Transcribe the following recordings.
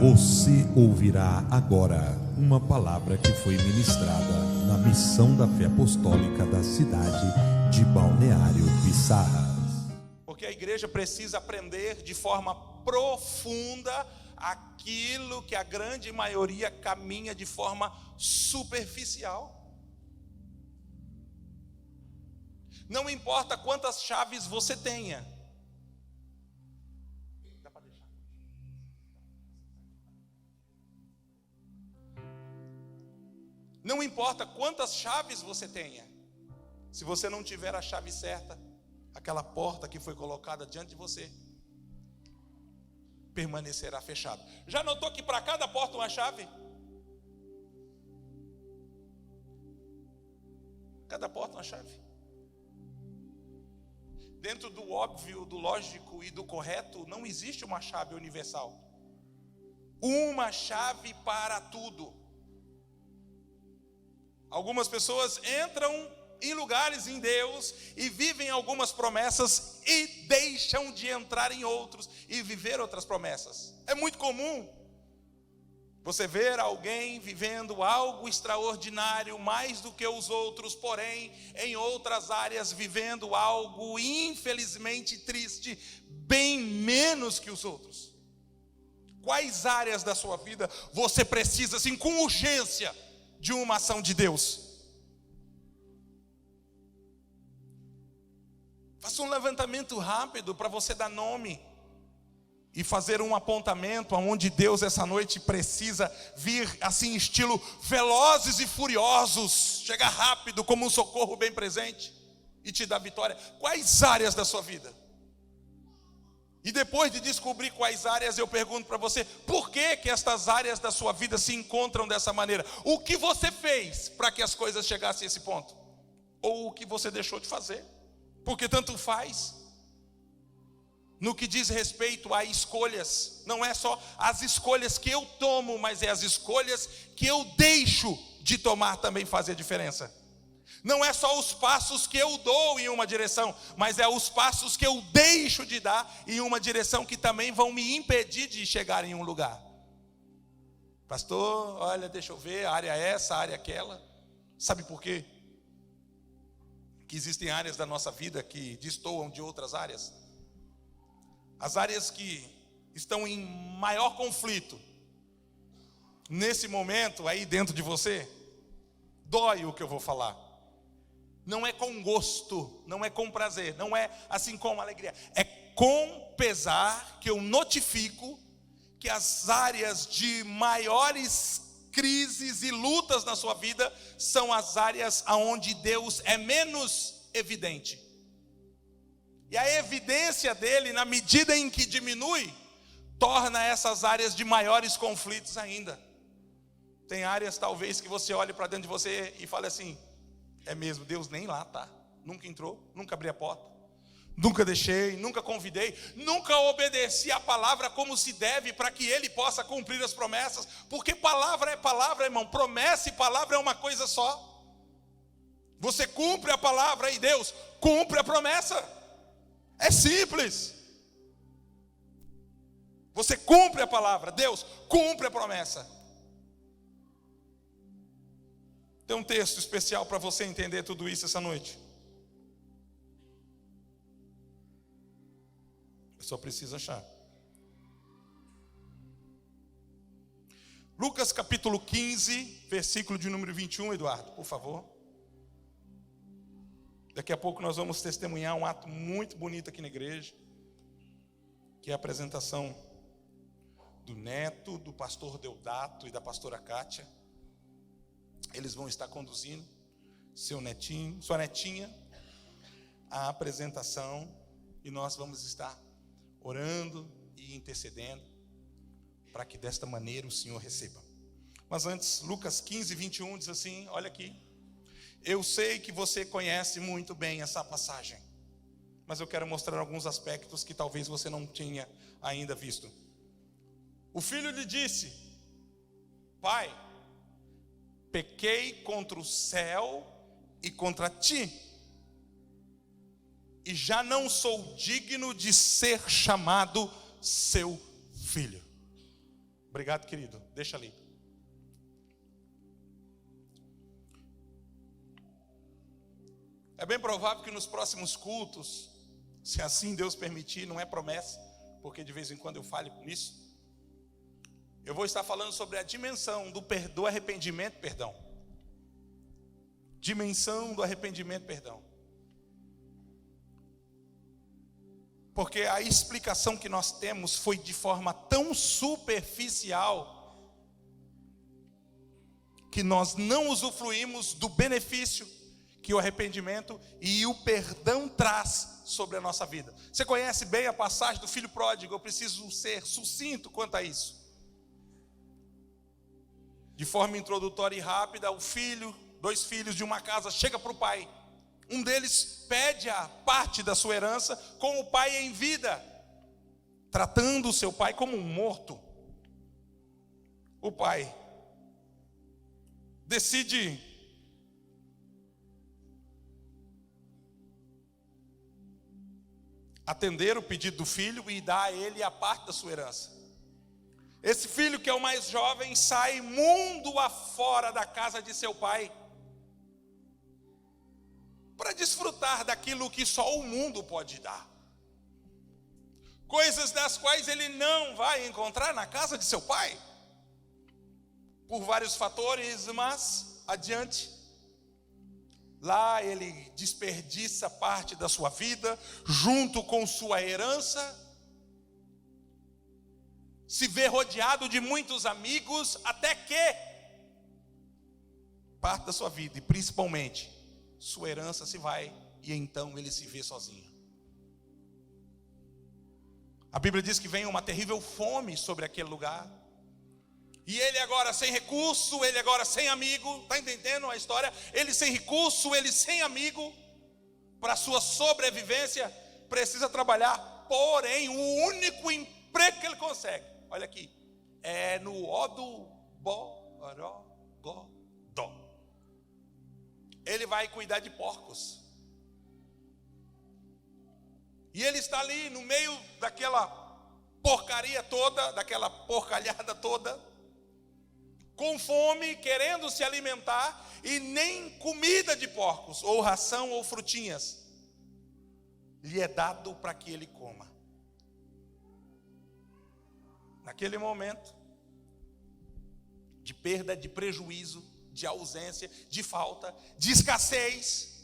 Você ouvirá agora uma palavra que foi ministrada na Missão da Fé Apostólica da cidade de Balneário Piçarras. Porque a igreja precisa aprender de forma profunda aquilo que a grande maioria caminha de forma superficial. Não importa quantas chaves você tenha. Não importa quantas chaves você tenha, se você não tiver a chave certa, aquela porta que foi colocada diante de você permanecerá fechada. Já notou que para cada porta uma chave? Cada porta uma chave. Dentro do óbvio, do lógico e do correto, não existe uma chave universal. Uma chave para tudo. Algumas pessoas entram em lugares em Deus e vivem algumas promessas e deixam de entrar em outros e viver outras promessas. É muito comum você ver alguém vivendo algo extraordinário mais do que os outros, porém em outras áreas vivendo algo infelizmente triste, bem menos que os outros. Quais áreas da sua vida você precisa assim com urgência de uma ação de Deus? Faça um levantamento rápido para você dar nome e fazer um apontamento aonde Deus essa noite precisa vir assim estilo velozes e furiosos, chegar rápido como um socorro bem presente e te dar vitória. Quais áreas da sua vida? E depois de descobrir quais áreas, eu pergunto para você, por que estas áreas da sua vida se encontram dessa maneira? O que você fez para que as coisas chegassem a esse ponto? Ou o que você deixou de fazer? Porque tanto faz. No que diz respeito a escolhas, não é só as escolhas que eu tomo, mas é as escolhas que eu deixo de tomar também fazem a diferença. Não é só os passos que eu dou em uma direção, mas é os passos que eu deixo de dar em uma direção que também vão me impedir de chegar em um lugar. Pastor, olha, deixa eu ver, a área é essa, a área é aquela. Sabe por quê? Que existem áreas da nossa vida que destoam de outras áreas. As áreas que estão em maior conflito, nesse momento aí dentro de você, dói o que eu vou falar. Não é com gosto, não é com prazer, não é assim com alegria. É com pesar que eu notifico que as áreas de maiores crises e lutas na sua vida são as áreas onde Deus é menos evidente. E a evidência dele, na medida em que diminui, torna essas áreas de maiores conflitos ainda. Tem áreas talvez que você olhe para dentro de você e fale assim: é mesmo, Deus nem lá tá, nunca entrou, nunca abri a porta, nunca deixei, nunca convidei, nunca obedeci a palavra como se deve para que Ele possa cumprir as promessas, porque palavra é palavra, irmão, promessa e palavra é uma coisa só. Você cumpre a palavra e Deus cumpre a promessa, é simples. Você cumpre a palavra, Deus cumpre a promessa. Tem um texto especial para você entender tudo isso essa noite. Eu só preciso achar. Lucas capítulo 15, versículo de número 21, Eduardo, por favor. Daqui a pouco nós vamos testemunhar um ato muito bonito aqui na igreja, que é a apresentação do neto, do pastor Deodato e da pastora Kátia. Eles vão estar conduzindo seu netinho, sua netinha, a apresentação, e nós vamos estar orando e intercedendo para que desta maneira o Senhor receba. Mas antes, Lucas 15, 21 diz assim, olha aqui: eu sei que você conhece muito bem essa passagem, mas eu quero mostrar alguns aspectos que talvez você não tenha ainda visto. O filho lhe disse: pai, pequei contra o céu e contra ti, e já não sou digno de ser chamado seu filho. Obrigado, querido. Deixa ali. É bem provável que nos próximos cultos, se assim Deus permitir, não é promessa, porque de vez em quando eu falho nisso, eu vou estar falando sobre a dimensão do arrependimento, perdão. Dimensão do arrependimento, perdão. Porque a explicação que nós temos foi de forma tão superficial que nós não usufruímos do benefício que o arrependimento e o perdão traz sobre a nossa vida. Você conhece bem a passagem do filho pródigo? Eu preciso ser sucinto quanto a isso. De forma introdutória e rápida, dois filhos de uma casa, chega para o pai. Um deles pede a parte da sua herança com o pai em vida, tratando o seu pai como um morto. O pai decide atender o pedido do filho e dar a ele a parte da sua herança. Esse filho, que é o mais jovem, sai mundo afora da casa de seu pai para desfrutar daquilo que só o mundo pode dar. Coisas das quais ele não vai encontrar na casa de seu pai, por vários fatores, mas adiante. Lá ele desperdiça parte da sua vida, junto com sua herança, se vê rodeado de muitos amigos, até que parte da sua vida, e principalmente sua herança, se vai, e então ele se vê sozinho. A Bíblia diz que vem uma terrível fome sobre aquele lugar, e ele agora sem recurso, ele agora sem amigo, está entendendo a história? Ele sem recurso, ele sem amigo, para sua sobrevivência, precisa trabalhar, porém, o único emprego que ele consegue, olha aqui, é no Odo Borogodó. Ele vai cuidar de porcos. E ele está ali no meio daquela porcaria toda, daquela porcalhada toda, com fome, querendo se alimentar, e nem comida de porcos, ou ração, ou frutinhas, lhe é dado para que ele coma. Naquele momento de perda, de prejuízo, de ausência, de falta, de escassez,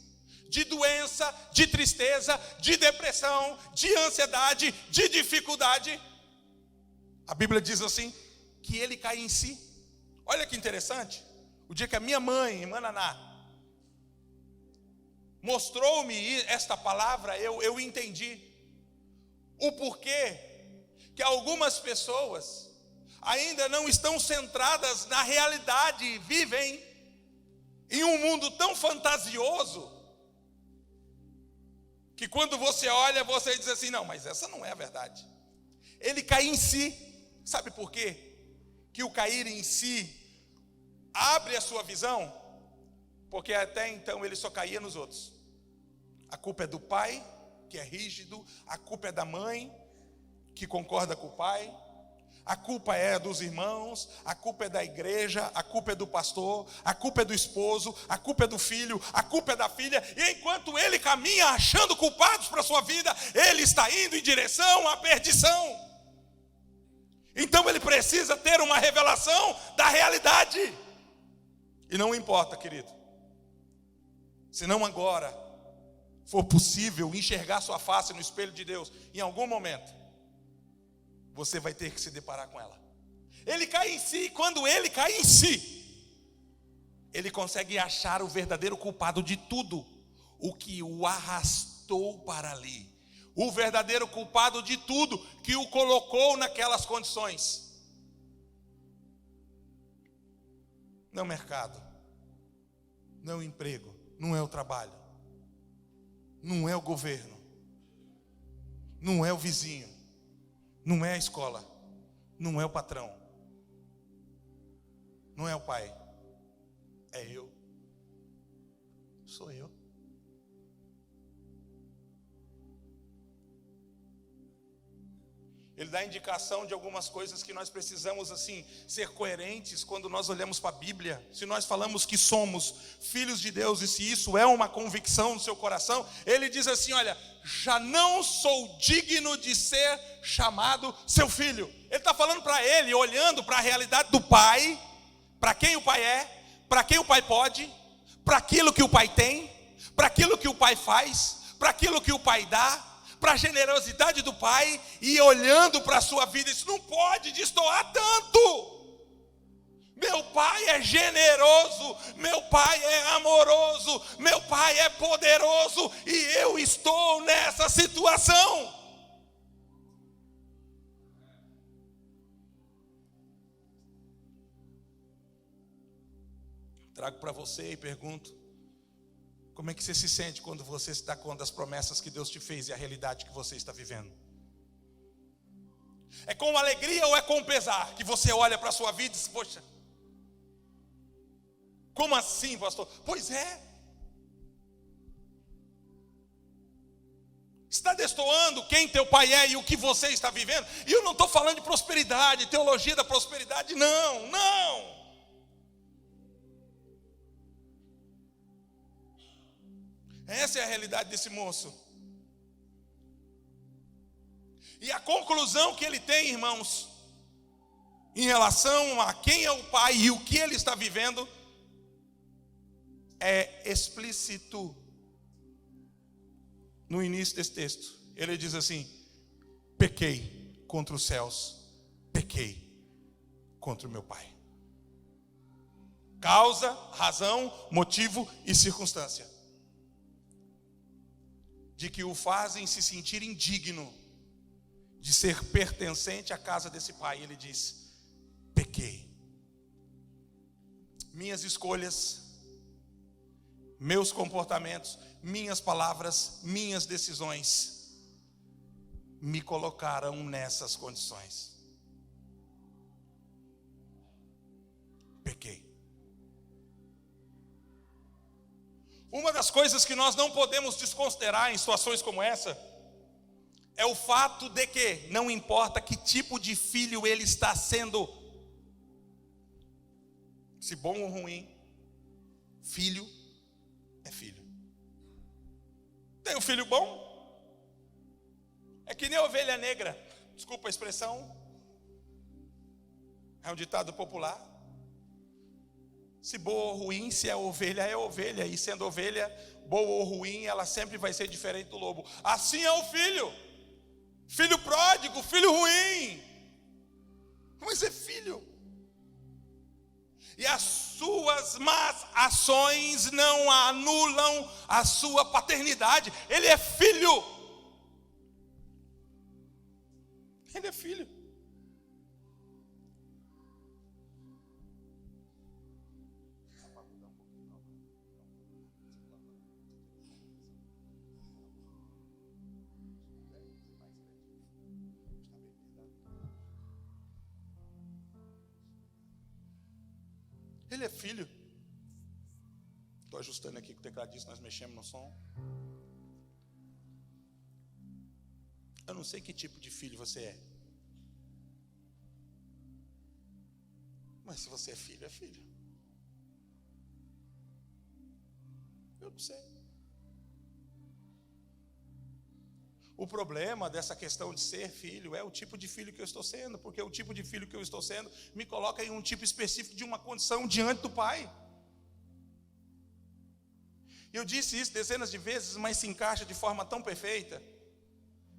de doença, de tristeza, de depressão, de ansiedade, de dificuldade, a Bíblia diz assim, que ele cai em si. Olha que interessante, o dia que a minha mãe, irmã Naná, mostrou-me esta palavra, eu entendi o porquê que algumas pessoas ainda não estão centradas na realidade, vivem em um mundo tão fantasioso, que quando você olha, você diz assim, não, mas essa não é a verdade. Ele cai em si, sabe por quê? Que o cair em si abre a sua visão, porque até então ele só caía nos outros. A culpa é do pai, que é rígido, a culpa é da mãe, que concorda com o pai, a culpa é dos irmãos, a culpa é da igreja, a culpa é do pastor, a culpa é do esposo, a culpa é do filho, a culpa é da filha, e enquanto ele caminha achando culpados para a sua vida, ele está indo em direção à perdição. Então ele precisa ter uma revelação da realidade. E não importa, querido, se não agora for possível enxergar sua face no espelho de Deus, em algum momento, você vai ter que se deparar com ela. Ele cai em si, e quando ele cai em si, ele consegue achar o verdadeiro culpado de tudo, o que o arrastou para ali. O verdadeiro culpado de tudo que o colocou naquelas condições. Não é o mercado, não é o emprego, não é o trabalho, não é o governo, não é o vizinho, não é a escola, não é o patrão, não é o pai, é eu, sou eu. Ele dá indicação de algumas coisas que nós precisamos assim ser coerentes quando nós olhamos para a Bíblia. Se nós falamos que somos filhos de Deus e se isso é uma convicção no seu coração, ele diz assim: olha, já não sou digno de ser chamado seu filho. Ele está falando para ele, olhando para a realidade do pai, para quem o pai é, para quem o pai pode, para aquilo que o pai tem, para aquilo que o pai faz, para aquilo que o pai dá, para a generosidade do pai, e olhando para a sua vida, isso não pode destoar tanto. Meu pai é generoso, meu pai é amoroso, meu pai é poderoso, e eu estou nessa situação. Trago para você e pergunto: como é que você se sente quando você se dá conta das promessas que Deus te fez e a realidade que você está vivendo? É com alegria ou é com pesar que você olha para a sua vida e diz: poxa, como assim, pastor? Pois é. Está destoando quem teu pai é e o que você está vivendo? E eu não estou falando de prosperidade, teologia da prosperidade, não, não. Essa é a realidade desse moço. E a conclusão que ele tem, irmãos, em relação a quem é o pai e o que ele está vivendo, é explícito no início desse texto. Ele diz assim: pequei contra os céus, pequei contra o meu pai. Causa, razão, motivo e circunstância de que o fazem se sentir indigno de ser pertencente à casa desse pai. Ele diz: pequei. Minhas escolhas, meus comportamentos, minhas palavras, minhas decisões me colocaram nessas condições. Pequei. Uma das coisas que nós não podemos desconsiderar em situações como essa é o fato de que não importa que tipo de filho ele está sendo, se bom ou ruim, filho é filho. Tem um filho bom, é que nem a ovelha negra, desculpa a expressão, é um ditado popular. Se boa ou ruim, se é ovelha, e sendo ovelha, boa ou ruim, ela sempre vai ser diferente do lobo. Assim é o filho, filho pródigo, filho ruim, mas é filho. E as suas más ações não anulam a sua paternidade. Ele é filho. Ele é filho. Ele é filho. Estou ajustando aqui com o tecladista, nós mexemos no som. Eu não sei que tipo de filho você é, mas se você é filho, é filho. Eu não sei. O problema dessa questão de ser filho é o tipo de filho que eu estou sendo, porque o tipo de filho que eu estou sendo me coloca em um tipo específico de uma condição diante do pai. Eu disse isso dezenas de vezes, mas se encaixa de forma tão perfeita.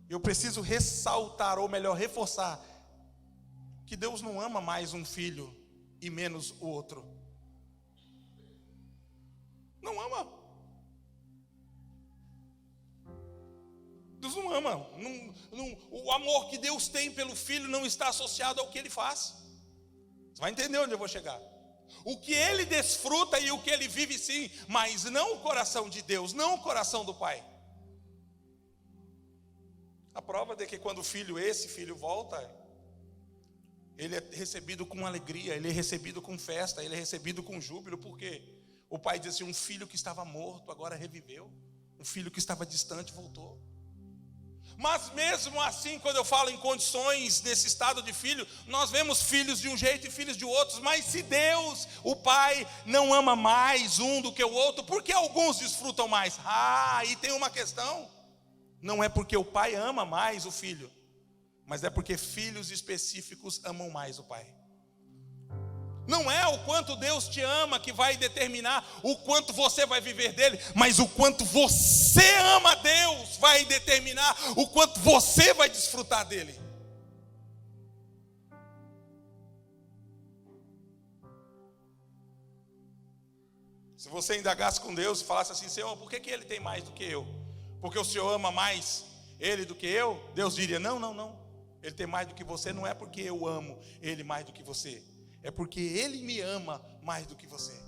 Eu preciso ressaltar, ou melhor, reforçar, que Deus não ama mais um filho e menos o outro. Não ama. Deus não ama. O amor que Deus tem pelo filho não está associado ao que ele faz. Você vai entender onde eu vou chegar. O que ele desfruta e o que ele vive, sim, mas não o coração de Deus, não o coração do pai. A prova de que quando esse filho volta, ele é recebido com alegria, ele é recebido com festa, ele é recebido com júbilo, porque o pai diz assim: um filho que estava morto agora reviveu, um filho que estava distante voltou. Mas mesmo assim, quando eu falo em condições nesse estado de filho, nós vemos filhos de um jeito e filhos de outros. Mas se Deus, o Pai, não ama mais um do que o outro, por que alguns desfrutam mais? Aí tem uma questão. Não é porque o pai ama mais o filho, mas é porque filhos específicos amam mais o pai. Não é o quanto Deus te ama que vai determinar o quanto você vai viver dele, mas o quanto você ama Deus vai determinar o quanto você vai desfrutar dele. Se você indagasse com Deus e falasse assim: Senhor, por que ele tem mais do que eu? Porque o Senhor ama mais ele do que eu? Deus diria: não. Ele tem mais do que você, não é porque eu amo ele mais do que você. É porque ele me ama mais do que você.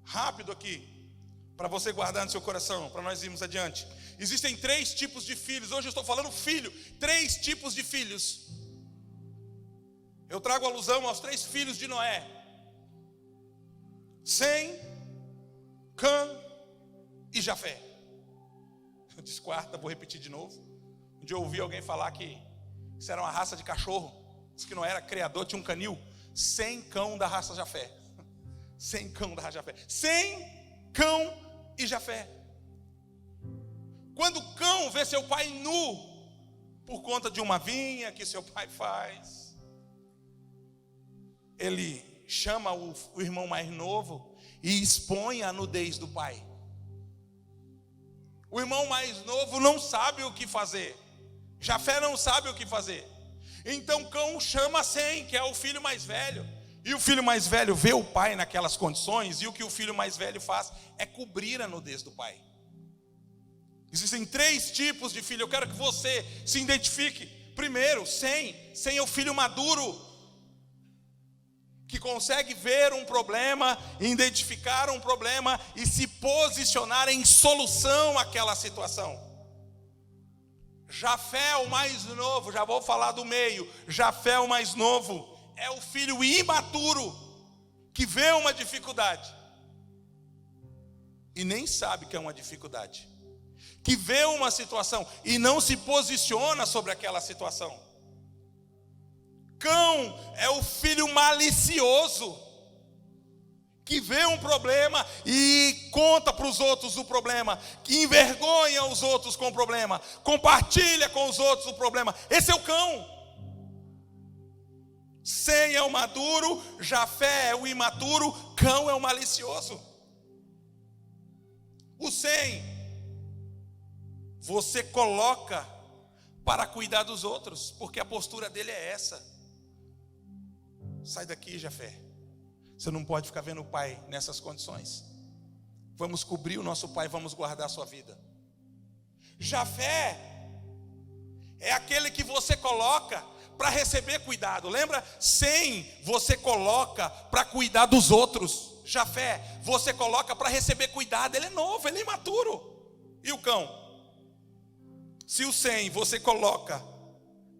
Rápido aqui, para você guardar no seu coração, para nós irmos adiante. Existem 3 tipos de filhos. Hoje eu estou falando filho. 3 tipos de filhos. Eu trago alusão aos 3 filhos de Noé: Sem, Cã e Jafé. Desquarta, vou repetir de novo. Um dia eu ouvi alguém falar que isso era uma raça de cachorro. Diz que não era criador, tinha um canil. Sem cão da raça Jafé. Sem cão da raça Jafé. Sem, Cão e Jafé. Quando o cão vê seu pai nu, por conta de uma vinha que seu pai faz, ele chama o irmão mais novo e expõe a nudez do pai. O irmão mais novo não sabe o que fazer. Jafé não sabe o que fazer. Então Cão chama Sem, que é o filho mais velho. E o filho mais velho vê o pai naquelas condições, e o que o filho mais velho faz é cobrir a nudez do pai. Existem 3 tipos de filho. Eu quero que você se identifique. Primeiro, Sem é o filho maduro, que consegue ver um problema, identificar um problema e se posicionar em solução àquela situação. Jafé, o mais novo, já vou falar do meio. Jafé, o mais novo, é o filho imaturo, que vê uma dificuldade e nem sabe que é uma dificuldade, que vê uma situação e não se posiciona sobre aquela situação. Cão é o filho malicioso, que vê um problema e conta para os outros o problema, que envergonha os outros com o problema, compartilha com os outros o problema. Esse é o cão. Sem é o maduro, Jafé é o imaturo, Cão é o malicioso. O Sem, você coloca para cuidar dos outros, porque a postura dele é essa. Sai daqui, Jafé. Você não pode ficar vendo o pai nessas condições. Vamos cobrir o nosso pai, vamos guardar a sua vida. Jafé é aquele que você coloca para receber cuidado. Lembra? Sem, você coloca para cuidar dos outros. Jafé, você coloca para receber cuidado. Ele é novo, ele é imaturo. E o cão? Se o Sem você coloca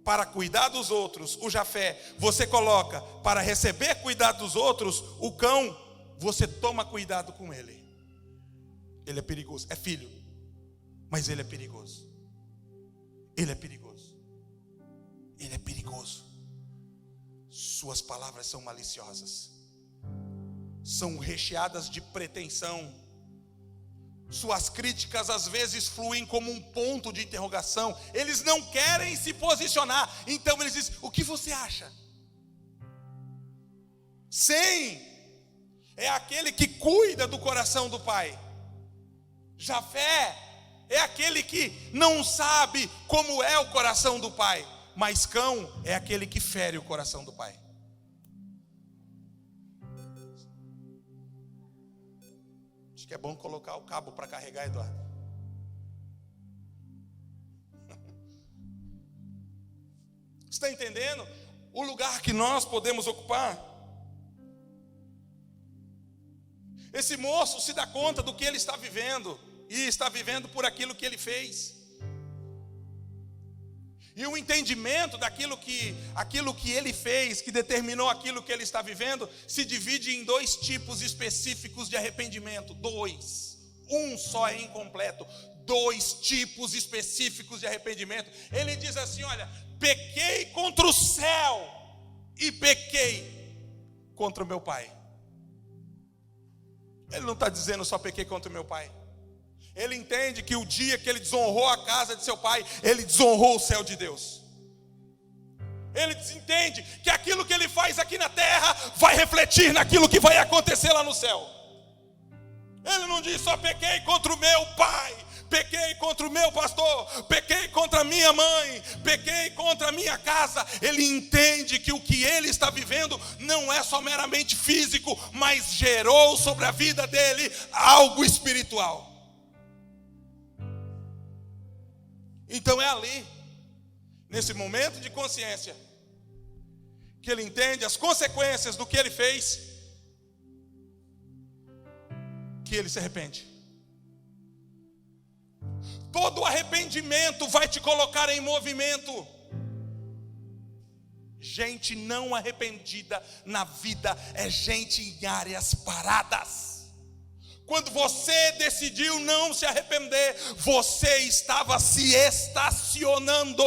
para cuidar dos outros, o Jafé você coloca para receber cuidado dos outros, o Cão você toma cuidado com ele. Ele é perigoso, é filho, mas ele é perigoso. Ele é perigoso. Ele é perigoso. Suas palavras são maliciosas, são recheadas de pretensão. Suas críticas às vezes fluem como um ponto de interrogação. Eles não querem se posicionar. Então eles dizem: o que você acha? Sem é aquele que cuida do coração do pai. Jafé é aquele que não sabe como é o coração do pai. Mas Cão é aquele que fere o coração do pai. Acho que é bom colocar o cabo para carregar, Eduardo. Está entendendo o lugar que nós podemos ocupar? Esse moço se dá conta do que ele está vivendo, e está vivendo por aquilo que ele fez. E o entendimento daquilo que ele fez, que determinou aquilo que ele está vivendo, se divide em 2 tipos específicos de arrependimento. 2. Um só é incompleto. 2 tipos específicos de arrependimento. Ele diz assim: olha, pequei contra o céu e pequei contra o meu pai. Ele não está dizendo só pequei contra o meu pai. Ele entende que o dia que ele desonrou a casa de seu pai, ele desonrou o céu de Deus. Ele entende que aquilo que ele faz aqui na terra vai refletir naquilo que vai acontecer lá no céu. Ele não diz só pequei contra o meu pai, pequei contra o meu pastor, pequei contra a minha mãe, pequei contra a minha casa. Ele entende que o que ele está vivendo não é só meramente físico, mas gerou sobre a vida dele algo espiritual. Então é ali, nesse momento de consciência, que ele entende as consequências do que ele fez, que ele se arrepende. Todo arrependimento vai te colocar em movimento. Gente não arrependida na vida é gente em áreas paradas. Quando você decidiu não se arrepender, você estava se estacionando.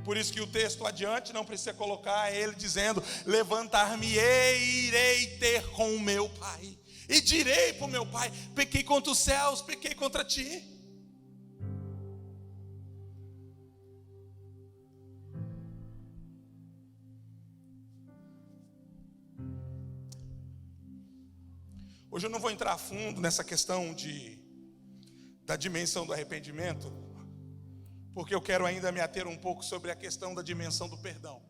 Por isso que o texto adiante não precisa colocar ele dizendo: levantar-me-ei e irei ter com o meu pai, e direi para o meu pai: pequei contra os céus, pequei contra ti. Hoje eu não vou entrar a fundo nessa questão da dimensão do arrependimento, porque eu quero ainda me ater um pouco sobre a questão da dimensão do perdão.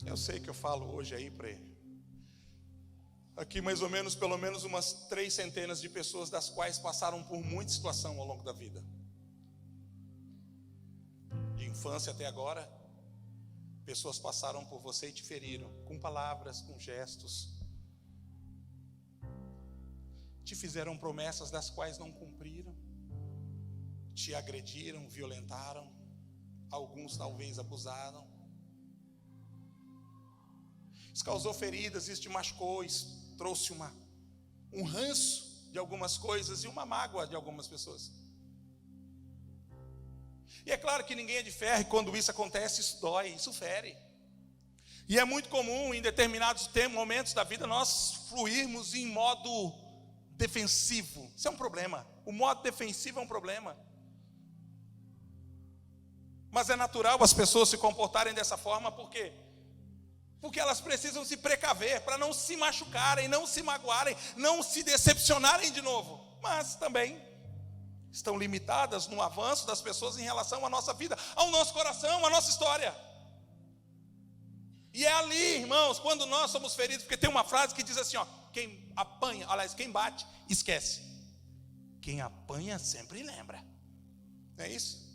Eu sei que eu falo hoje aí para aqui mais ou menos, pelo menos umas 300 de pessoas, das quais passaram por muita situação ao longo da vida. De infância até agora, pessoas passaram por você e te feriram, com palavras, com gestos. Te fizeram promessas das quais não cumpriram, te agrediram, violentaram, alguns talvez abusaram. Isso causou feridas, isso te machucou, isso trouxe um ranço de algumas coisas e uma mágoa de algumas pessoas. E é claro que ninguém é de ferro, e quando isso acontece, isso dói, isso fere. E é muito comum em determinados momentos da vida nós fluirmos em modo defensivo. Isso é um problema. O modo defensivo é um problema. Mas é natural as pessoas se comportarem dessa forma, por quê? Porque elas precisam se precaver para não se machucarem, não se magoarem, não se decepcionarem de novo. Mas também estão limitadas no avanço das pessoas em relação à nossa vida, ao nosso coração, à nossa história. E é ali, irmãos, quando nós somos feridos, porque tem uma frase que diz assim, ó: quem apanha, aliás, quem bate, esquece. Quem apanha sempre lembra. Não é isso?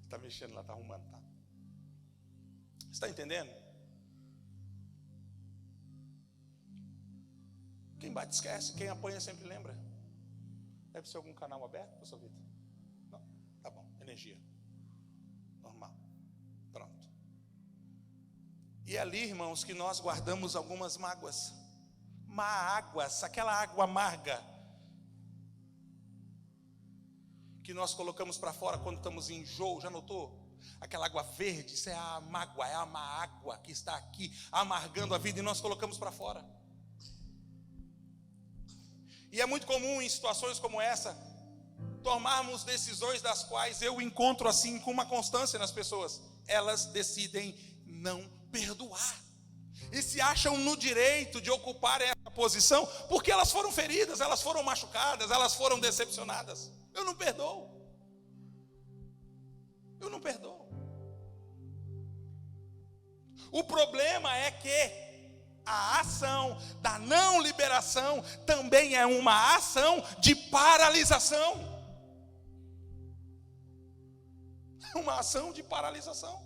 Está mexendo lá, está arrumando, tá? Você está entendendo? Quem bate esquece, quem apanha sempre lembra. Deve ser algum canal aberto, pastor Vitor? Não? Tá bom, energia. Normal. Pronto. E é ali, irmãos, que nós guardamos algumas mágoas. Mágoas, aquela água amarga que nós colocamos para fora quando estamos em enjoo, já notou? Aquela água verde, isso é a mágoa, é a má água que está aqui amargando a vida e nós colocamos para fora. E é muito comum em situações como essa tomarmos decisões das quais eu encontro assim com uma constância nas pessoas. Elas decidem não perdoar e se acham no direito de ocupar essa posição porque elas foram feridas, elas foram machucadas, elas foram decepcionadas. Eu não perdoo. Eu não perdoo. O problema é que a ação da não liberação também é uma ação de paralisação. Uma ação de paralisação.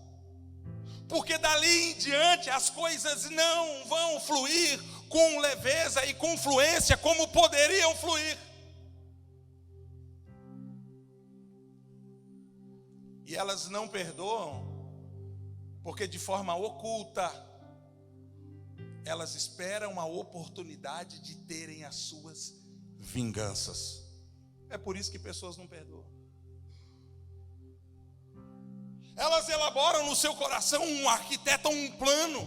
Porque dali em diante as coisas não vão fluir com leveza e com fluência como poderiam fluir. E elas não perdoam, porque de forma oculta, elas esperam a oportunidade de terem as suas vinganças. É por isso que pessoas não perdoam. Elas elaboram no seu coração, arquitetam um plano.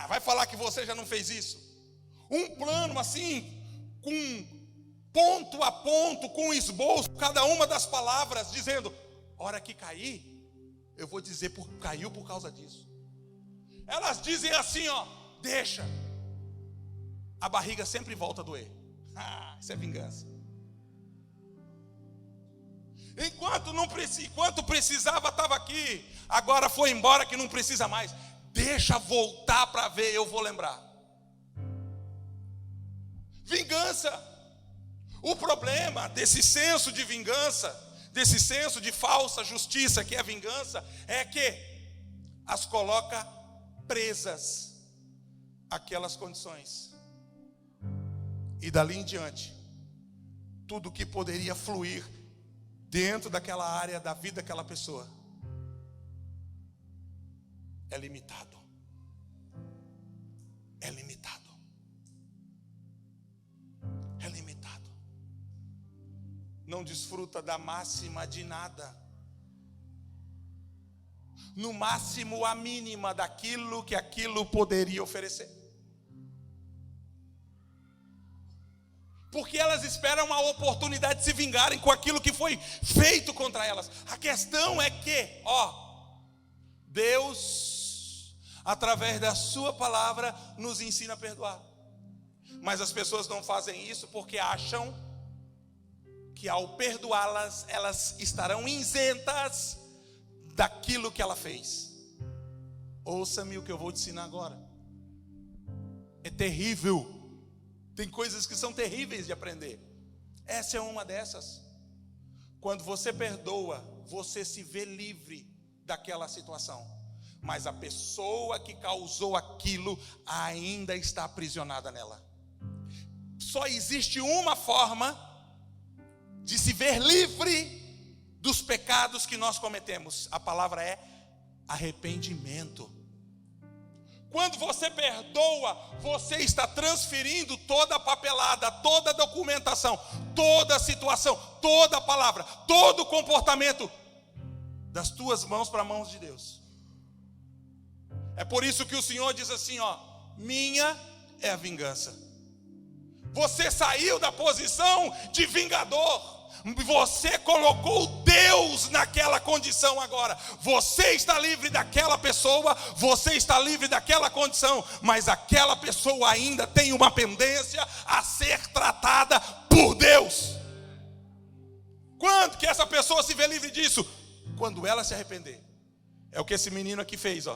Vai falar que você já não fez isso? Um plano assim, com ponto a ponto, com esboço, cada uma das palavras, dizendo: hora que cair, eu vou dizer caiu por causa disso. Elas dizem assim, deixa. A barriga sempre volta a doer. Isso é vingança. Enquanto precisava, estava aqui. Agora foi embora que não precisa mais. Deixa voltar para ver, eu vou lembrar. Vingança. O problema desse senso de vingança, desse senso de falsa justiça que é vingança, é que as coloca presas àquelas condições. E dali em diante, tudo que poderia fluir dentro daquela área da vida daquela pessoa é limitado. É limitado. É limitado. Não desfruta da máxima de nada. No máximo a mínima daquilo que aquilo poderia oferecer. Porque elas esperam uma oportunidade de se vingarem com aquilo que foi feito contra elas. A questão é que, Deus, através da sua palavra, nos ensina a perdoar. Mas as pessoas não fazem isso porque acham que ao perdoá-las, elas estarão isentas daquilo que ela fez. Ouça-me o que eu vou te ensinar agora. É terrível. Tem coisas que são terríveis de aprender. Essa é uma dessas. Quando você perdoa, você se vê livre daquela situação. Mas a pessoa que causou aquilo ainda está aprisionada nela. Só existe uma forma de se ver livre dos pecados que nós cometemos. A palavra é arrependimento. Quando você perdoa, você está transferindo toda a papelada, toda a documentação, toda a situação, toda a palavra, todo o comportamento das tuas mãos para as mãos de Deus. É por isso que o Senhor diz assim, minha é a vingança. Você saiu da posição de vingador. Você colocou Deus naquela condição agora. Você está livre daquela pessoa, você está livre daquela condição, mas aquela pessoa ainda tem uma pendência a ser tratada por Deus. Quando que essa pessoa se vê livre disso? Quando ela se arrepender. É o que esse menino aqui fez,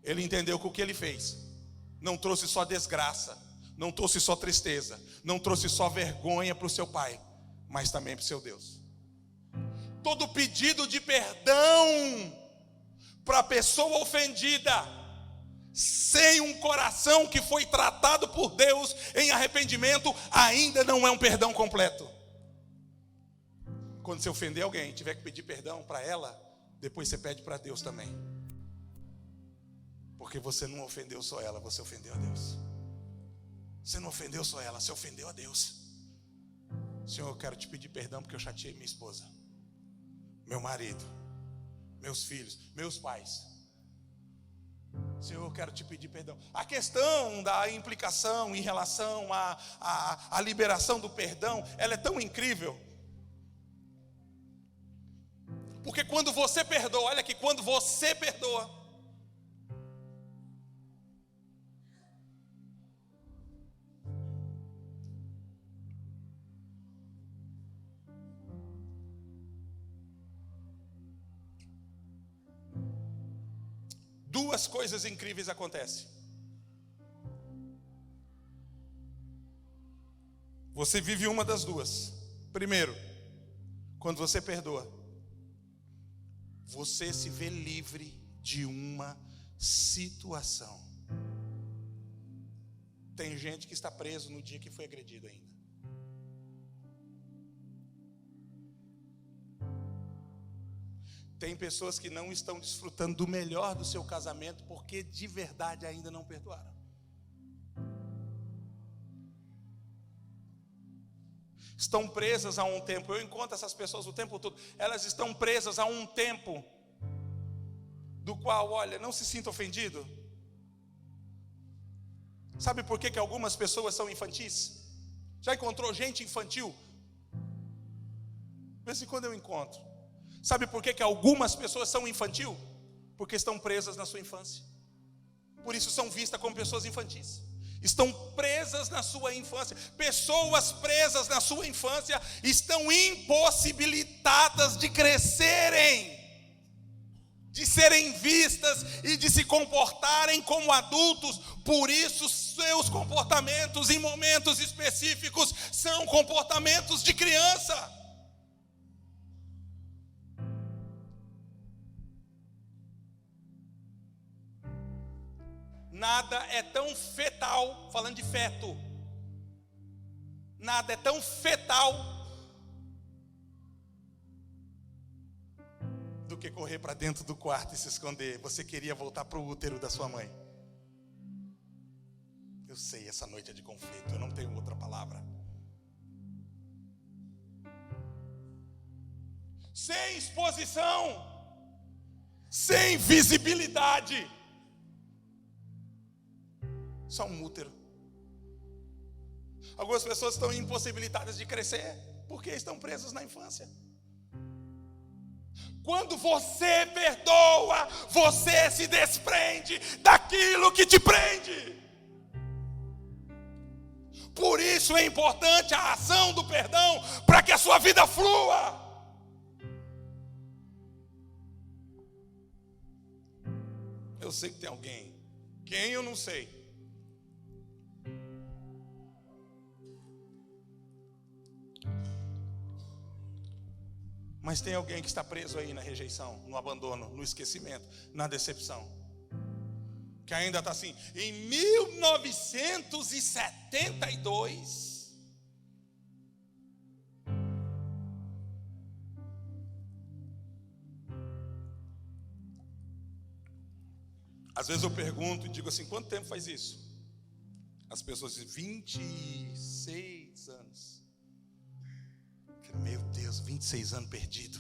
Ele entendeu que o que ele fez não trouxe só desgraça, não trouxe só tristeza, não trouxe só vergonha para o seu pai, mas também para o seu Deus. Todo pedido de perdão para a pessoa ofendida, sem um coração que foi tratado por Deus em arrependimento, ainda não é um perdão completo. Quando você ofender alguém, tiver que pedir perdão para ela, depois você pede para Deus também. Porque você não ofendeu só ela, você ofendeu a Deus. Você não ofendeu só ela, você ofendeu a Deus. Senhor, eu quero te pedir perdão porque eu chateei minha esposa, meu marido, meus filhos, meus pais. Senhor, eu quero te pedir perdão. A questão da implicação em relação à liberação do perdão, ela é tão incrível. Porque quando você perdoa, olha aqui, quando você perdoa, duas coisas incríveis acontecem. Você vive uma das duas. Primeiro, quando você perdoa, você se vê livre de uma situação. Tem gente que está preso no dia que foi agredido ainda. Tem pessoas que não estão desfrutando do melhor do seu casamento porque de verdade ainda não perdoaram. Estão presas a um tempo. Eu encontro essas pessoas o tempo todo. Elas estão presas a um tempo do qual, olha, não se sinta ofendido. Sabe por que algumas pessoas são infantis? Já encontrou gente infantil? De vez em quando eu encontro. Sabe por que algumas pessoas são infantil? Porque estão presas na sua infância. Por isso são vistas como pessoas infantis. Estão presas na sua infância. Pessoas presas na sua infância estão impossibilitadas de crescerem, de serem vistas e de se comportarem como adultos. Por isso seus comportamentos em momentos específicos são comportamentos de criança. Nada é tão fetal, falando de feto, nada é tão fetal do que correr para dentro do quarto e se esconder. Você queria voltar para o útero da sua mãe. Eu sei, essa noite é de conflito, eu não tenho outra palavra. Sem exposição, sem visibilidade. Só um útero. Algumas pessoas estão impossibilitadas de crescer porque estão presas na infância. Quando você perdoa, você se desprende daquilo que te prende. Por isso é importante a ação do perdão para que a sua vida flua. Eu sei que tem alguém. Quem eu não sei. Mas tem alguém que está preso aí na rejeição, no abandono, no esquecimento, na decepção. Que ainda está assim, em 1972, às vezes eu pergunto e digo assim, quanto tempo faz isso? As pessoas dizem, 26 anos. Meu Deus, 26 anos perdido,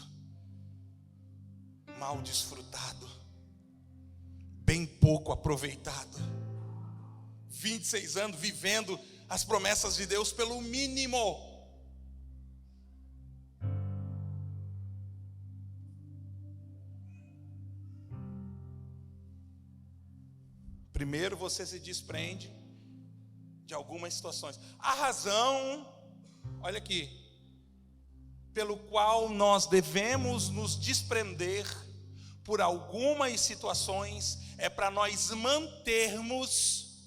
mal desfrutado, bem pouco aproveitado. 26 anos vivendo as promessas de Deus pelo mínimo. Primeiro você se desprende de algumas situações. A razão, olha aqui, pelo qual nós devemos nos desprender por algumas situações é para nós mantermos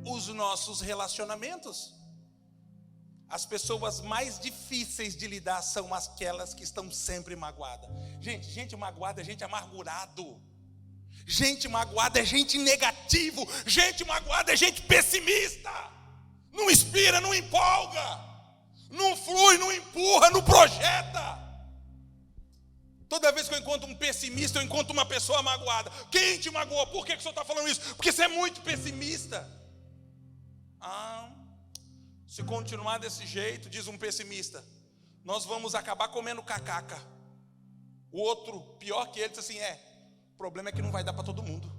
os nossos relacionamentos. As pessoas mais difíceis de lidar são aquelas que estão sempre magoadas. Gente magoada é gente amargurado. Gente magoada é gente negativo. Gente magoada é gente pessimista. Não inspira, não empolga. Não flui, não empurra, não projeta. Toda vez que eu encontro um pessimista, eu encontro uma pessoa magoada. Quem te magoou? Por que o senhor está falando isso? Porque você é muito pessimista. Se continuar desse jeito, diz um pessimista, nós vamos acabar comendo cacaca. O outro, pior que ele, diz assim, o problema é que não vai dar para todo mundo.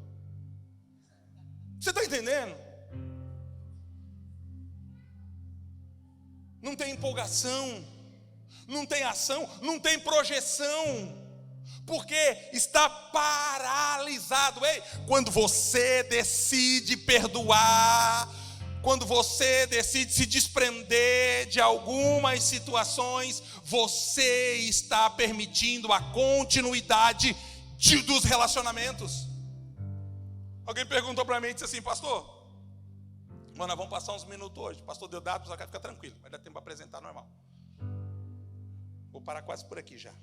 Você está entendendo? Não tem empolgação, não tem ação, não tem projeção, porque está paralisado. Ei, quando você decide perdoar, quando você decide se desprender de algumas situações, você está permitindo a continuidade dos relacionamentos. Alguém perguntou para mim e disse assim, pastor, nós vamos passar uns minutos hoje. Pastor Deodato, fica tranquilo, vai dar tempo para apresentar normal. Vou parar quase por aqui já.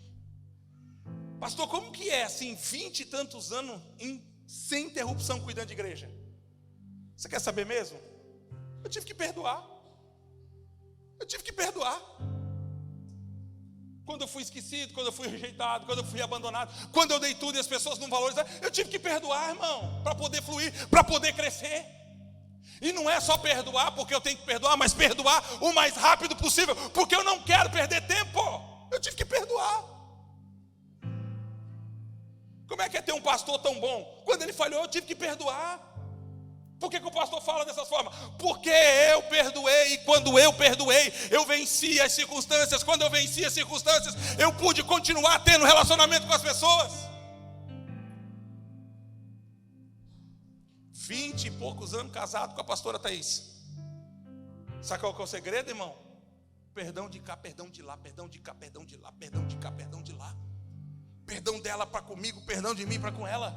Pastor, como que é assim, 20 e tantos anos sem interrupção cuidando de igreja? Você quer saber mesmo? Eu tive que perdoar. Quando eu fui esquecido, quando eu fui rejeitado, quando eu fui abandonado, quando eu dei tudo e as pessoas não valorizaram, eu tive que perdoar, irmão, para poder fluir, para poder crescer. E não é só perdoar porque eu tenho que perdoar, mas perdoar o mais rápido possível, porque eu não quero perder tempo. Eu tive que perdoar. Como é que é ter um pastor tão bom? Quando ele falhou, eu tive que perdoar. Por que o pastor fala dessa forma? Porque eu perdoei, e quando eu perdoei, eu venci as circunstâncias. Quando eu venci as circunstâncias, eu pude continuar tendo relacionamento com as pessoas. 20 e poucos anos casado com a pastora Thaís. Sabe qual que é o segredo, irmão? Perdão de cá, perdão de lá, perdão de cá, perdão de lá, perdão de cá, perdão de lá. Perdão dela para comigo, perdão de mim para com ela.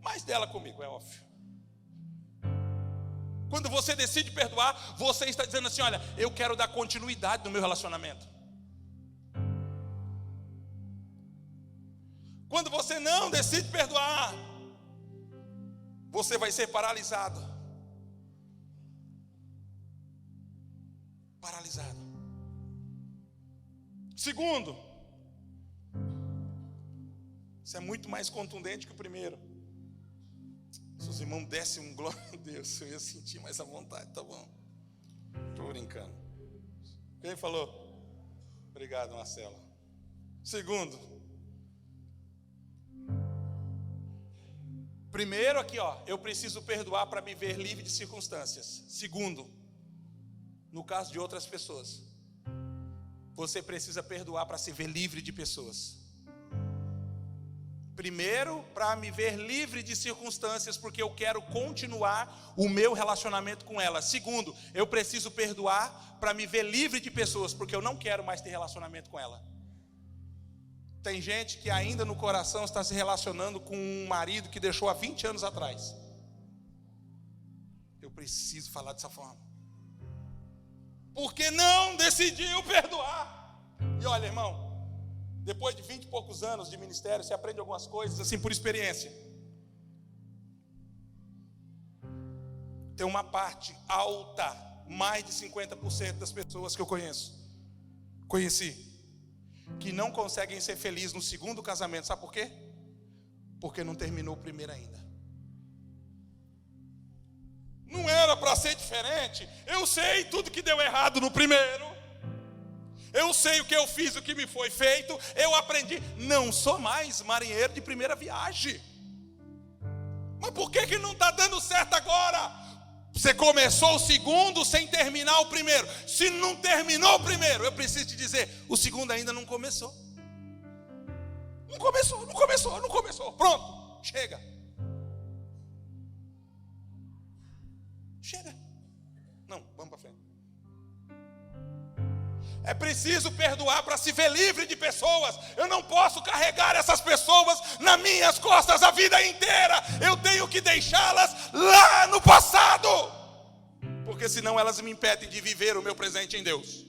Mais dela comigo, é óbvio. Quando você decide perdoar, você está dizendo assim: olha, eu quero dar continuidade no meu relacionamento. Quando você não decide perdoar, você vai ser paralisado. Paralisado. Segundo, isso é muito mais contundente que o primeiro. Se os irmãos dessem um glória a Deus, eu ia sentir mais à vontade, tá bom? Estou brincando. Quem falou? Obrigado, Marcelo. Segundo, primeiro aqui, ó, eu preciso perdoar para me ver livre de circunstâncias. Segundo, no caso de outras pessoas, você precisa perdoar para se ver livre de pessoas. Primeiro, para me ver livre de circunstâncias, porque eu quero continuar o meu relacionamento com ela. Segundo, eu preciso perdoar para me ver livre de pessoas, porque eu não quero mais ter relacionamento com ela. Tem gente que ainda no coração está se relacionando com um marido que deixou há 20 anos atrás. Eu preciso falar dessa forma. Porque não decidiu perdoar. E olha, irmão, depois de 20 e poucos anos de ministério, você aprende algumas coisas assim por experiência. Tem uma parte alta, mais de 50% das pessoas que eu conheci, que não conseguem ser felizes no segundo casamento. Sabe por quê? Porque não terminou o primeiro ainda. Não era para ser diferente. Eu sei tudo que deu errado no primeiro. Eu sei o que eu fiz, o que me foi feito. Eu aprendi. Não sou mais marinheiro de primeira viagem. Mas por que não está dando certo agora? Você começou o segundo sem terminar o primeiro. Se não terminou o primeiro, eu preciso te dizer, o segundo ainda não começou. Não começou. Pronto, chega. Não, vamos para frente. É preciso perdoar para se ver livre de pessoas. Eu não posso carregar essas pessoas nas minhas costas a vida inteira. Eu tenho que deixá-las lá no passado, porque senão elas me impedem de viver o meu presente em Deus.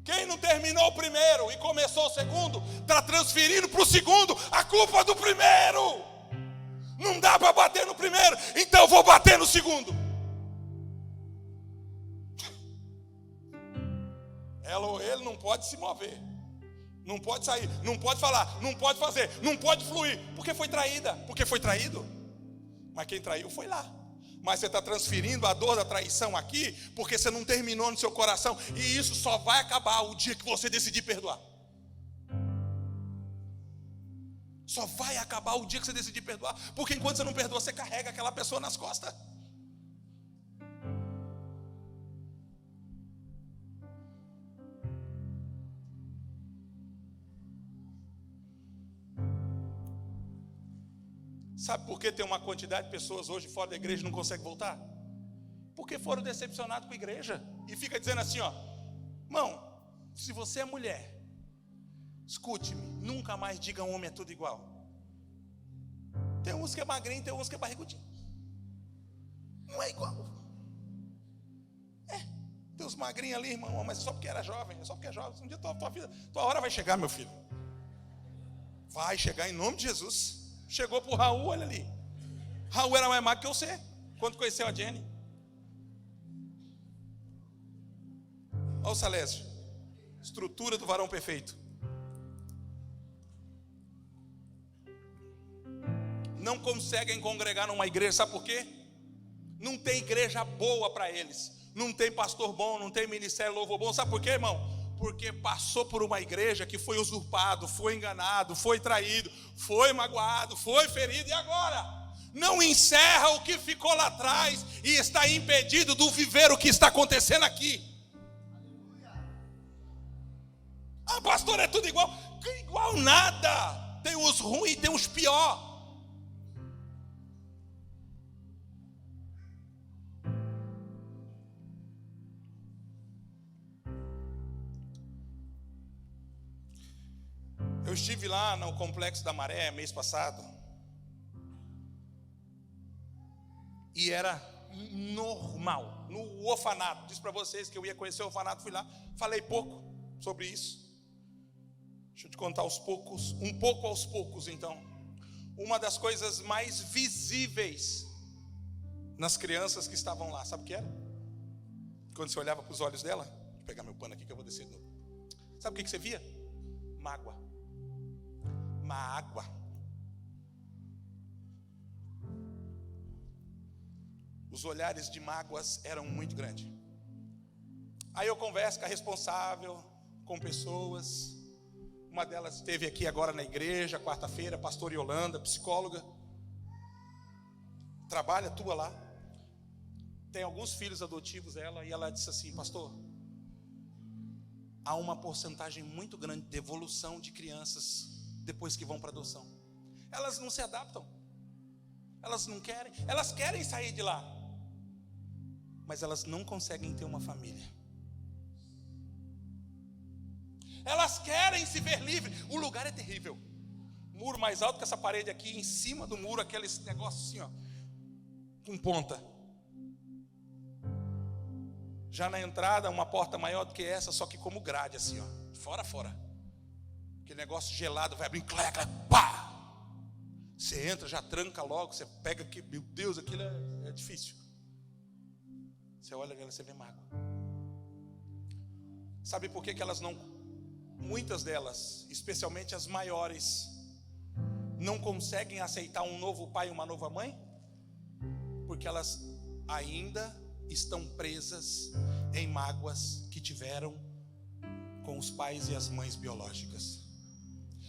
Quem não terminou o primeiro e começou o segundo, está transferindo para o segundo a culpa do primeiro. Não dá para bater no primeiro, então eu vou bater no segundo. Ela ou ele não pode se mover, não pode sair, não pode falar, não pode fazer, não pode fluir, porque foi traída, porque foi traído. Mas quem traiu foi lá. Mas você está transferindo a dor da traição aqui, porque você não terminou no seu coração. E isso só vai acabar o dia que você decidir perdoar. Só vai acabar o dia que você decidir perdoar, porque enquanto você não perdoa, você carrega aquela pessoa nas costas. Sabe por que tem uma quantidade de pessoas hoje fora da igreja e não conseguem voltar? Porque foram decepcionados com a igreja. E fica dizendo assim, ó, irmão, se você é mulher, escute-me, nunca mais diga um homem é tudo igual. Tem uns que é magrinho, tem uns que é barrigudinho. Não é igual. Tem tem uns magrinhos ali, irmão, mas é só porque era jovem, é só porque é jovem. Um dia tua hora vai chegar, meu filho. Vai chegar em nome de Jesus. Chegou pro Raul, olha ali. Raul era mais magro que você, quando conheceu a Jenny. Olha o Salésio. Estrutura do varão perfeito. Não conseguem congregar numa igreja, sabe por quê? Não tem igreja boa para eles. Não tem pastor bom, não tem ministério louvor bom. Sabe por quê, irmão? Porque passou por uma igreja que foi usurpado, foi enganado, foi traído, foi magoado, foi ferido. E agora? Não encerra o que ficou lá atrás e está impedido de viver o que está acontecendo aqui. Ah, pastor, é tudo igual. Igual nada. Tem os ruins e tem os pior. Eu estive lá no Complexo da Maré mês passado. E era normal. No orfanato. Disse para vocês que eu ia conhecer o orfanato. Fui lá. Falei pouco sobre isso. Deixa eu te contar aos poucos. Um pouco aos poucos, então. Uma das coisas mais visíveis nas crianças que estavam lá. Sabe o que era? Quando você olhava para os olhos dela. Vou pegar meu pano aqui que eu vou descer de novo. Sabe o que você via? Mágoa. Mágoa. Os olhares de mágoas eram muito grandes. Aí eu converso com a responsável, com pessoas. Uma delas esteve aqui agora na igreja, quarta-feira, pastor Yolanda, psicóloga. Trabalha, atua lá. Tem alguns filhos adotivos dela. E ela disse assim: pastor, há uma porcentagem muito grande de devolução de crianças depois que vão para adoção. Elas não se adaptam. Elas não querem. Elas querem sair de lá. Mas elas não conseguem ter uma família. Elas querem se ver livres. O lugar é terrível. Muro mais alto que essa parede aqui. Em cima do muro, aquele negócio assim, ó, com ponta. Já na entrada, uma porta maior do que essa, só que como grade assim, ó, fora. Aquele negócio gelado vai abrir, cleca, pá! Você entra, já tranca logo, você pega aqui, meu Deus, aquilo é difícil. Você olha nela, você vê mágoa. Sabe por que elas não, muitas delas, especialmente as maiores, não conseguem aceitar um novo pai e uma nova mãe? Porque elas ainda estão presas em mágoas que tiveram com os pais e as mães biológicas.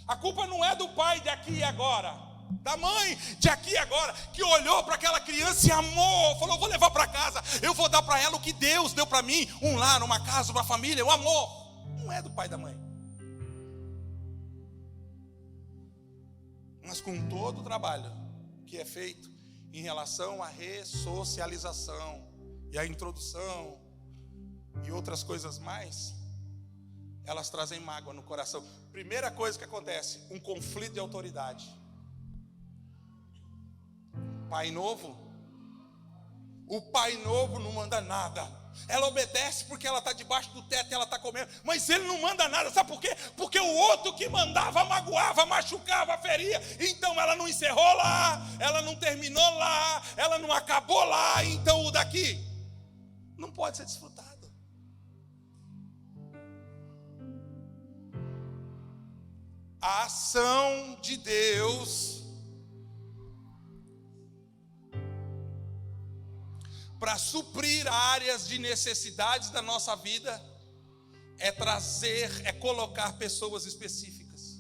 A culpa não é do pai de aqui e agora, da mãe de aqui e agora, que olhou para aquela criança e amou, falou: vou levar para casa, eu vou dar para ela o que Deus deu para mim, um lar, uma casa, uma família, um amor. Não é do pai e da mãe. Mas com todo o trabalho que é feito em relação à ressocialização e à introdução e outras coisas mais, elas trazem mágoa no coração. Primeira coisa que acontece, um conflito de autoridade. Pai novo, o pai novo não manda nada. Ela obedece porque ela está debaixo do teto e ela está comendo, mas ele não manda nada. Sabe por quê? Porque o outro que mandava magoava, machucava, feria. Então ela não encerrou lá, ela não terminou lá, ela não acabou lá. Então o daqui não pode ser desfrutado. A ação de Deus para suprir áreas de necessidades da nossa vida é colocar pessoas específicas.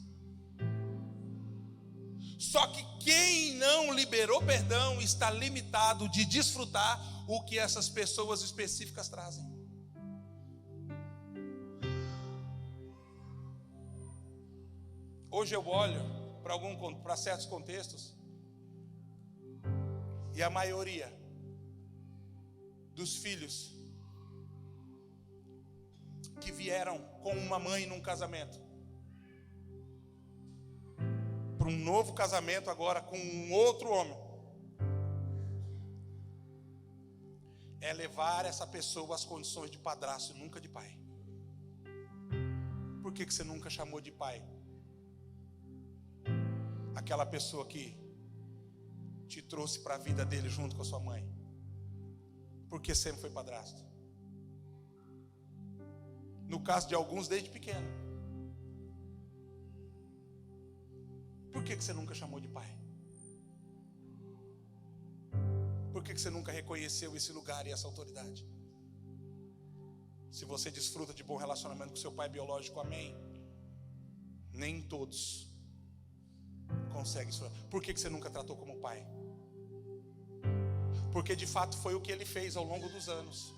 Só que quem não liberou perdão está limitado de desfrutar o que essas pessoas específicas trazem. Hoje eu olho para certos contextos e a maioria dos filhos que vieram com uma mãe num casamento para um novo casamento agora com um outro homem, é levar essa pessoa às condições de padrasto e nunca de pai. Por que você nunca chamou de pai aquela pessoa que te trouxe para a vida dele junto com a sua mãe? Porque sempre foi padrasto. No caso de alguns, desde pequeno. Por que você nunca chamou de pai? Por que você nunca reconheceu esse lugar e essa autoridade? Se você desfruta de bom relacionamento com seu pai biológico, amém. Nem todos conseguem isso. Por que você nunca tratou como pai? Porque de fato foi o que ele fez ao longo dos anos.